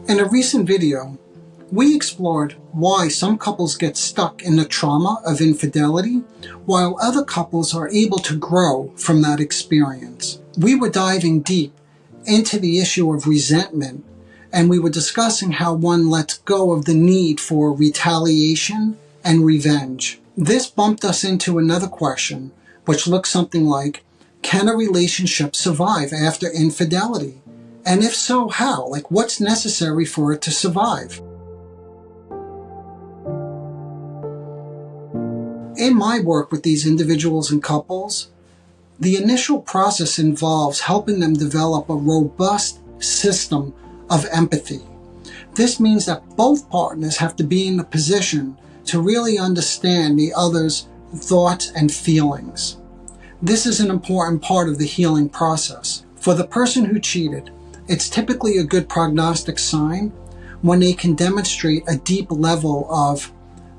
In a recent video, we explored why some couples get stuck in the trauma of infidelity, while other couples are able to grow from that experience. We were diving deep into the issue of resentment, and we were discussing how one lets go of the need for retaliation and revenge. This bumped us into another question, which looks something like, can a relationship survive after infidelity? And if so, how? Like, what's necessary for it to survive? In my work with these individuals and couples, the initial process involves helping them develop a robust system of empathy. This means that both partners have to be in a position to really understand the other's thoughts and feelings. This is an important part of the healing process. For the person who cheated, it's typically a good prognostic sign when they can demonstrate a deep level of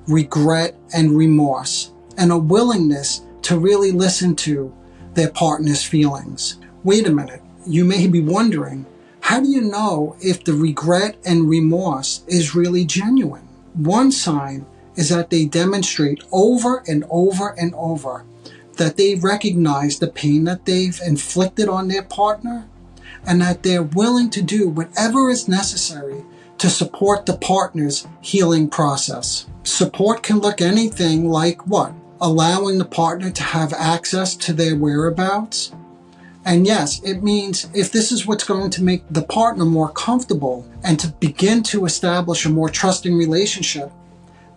regret and remorse and a willingness to really listen to their partner's feelings. Wait a minute, you may be wondering, how do you know if the regret and remorse is really genuine? One sign is that they demonstrate over and over and over that they recognize the pain that they've inflicted on their partner and that they're willing to do whatever is necessary to support the partner's healing process. Support can look anything like what? Allowing the partner to have access to their whereabouts. And yes, it means if this is what's going to make the partner more comfortable and to begin to establish a more trusting relationship,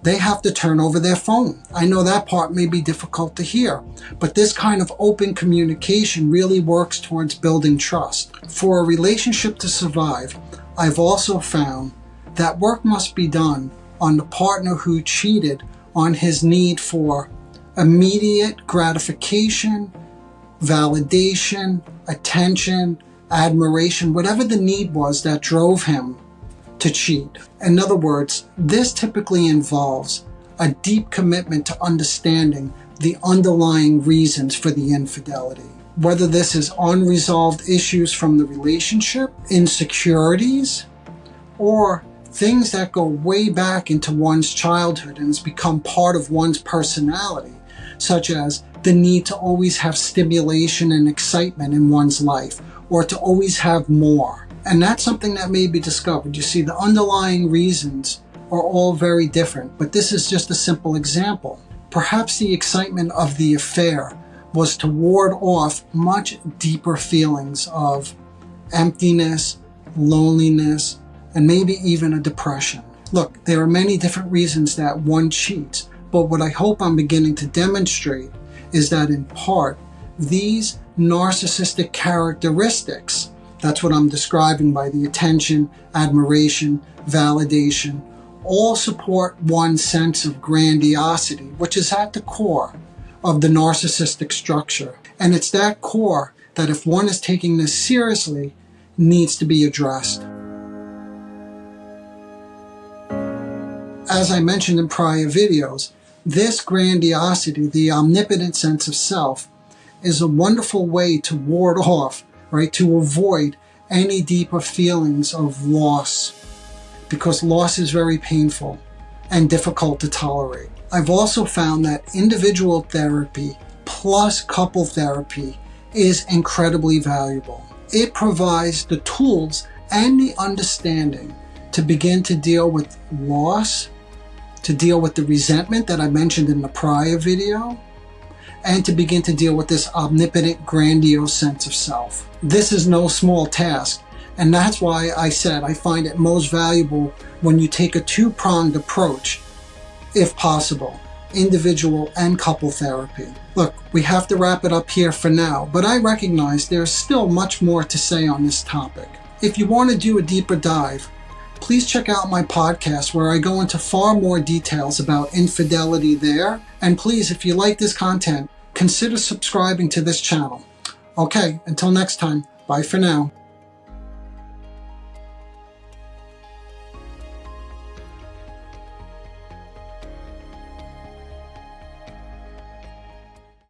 they have to turn over their phone. I know that part may be difficult to hear, but this kind of open communication really works towards building trust. For a relationship to survive, I've also found that work must be done on the partner who cheated on his need for immediate gratification, validation, attention, admiration, whatever the need was that drove him to cheat. In other words, this typically involves a deep commitment to understanding the underlying reasons for the infidelity. Whether this is unresolved issues from the relationship, insecurities, or things that go way back into one's childhood and has become part of one's personality, such as the need to always have stimulation and excitement in one's life, or to always have more. And that's something that may be discovered. You see, the underlying reasons are all very different, but this is just a simple example. Perhaps the excitement of the affair was to ward off much deeper feelings of emptiness, loneliness, and maybe even a depression. Look, there are many different reasons that one cheats, but what I hope I'm beginning to demonstrate is that in part, these narcissistic characteristics, that's what I'm describing by the attention, admiration, validation, all support one sense of grandiosity, which is at the core of the narcissistic structure. And it's that core that if one is taking this seriously, needs to be addressed. As I mentioned in prior videos, this grandiosity, the omnipotent sense of self, is a wonderful way to ward off, right, to avoid any deeper feelings of loss, because loss is very painful and difficult to tolerate. I've also found that individual therapy plus couple therapy is incredibly valuable. It provides the tools and the understanding to begin to deal with loss, to deal with the resentment that I mentioned in the prior video, and to begin to deal with this omnipotent, grandiose sense of self. This is no small task, and that's why I said I find it most valuable when you take a two-pronged approach, if possible, individual and couple therapy. Look, we have to wrap it up here for now, but I recognize there's still much more to say on this topic. If you want to do a deeper dive, please check out my podcast where I go into far more details about infidelity there. And please, if you like this content, consider subscribing to this channel. Okay, until next time, bye for now.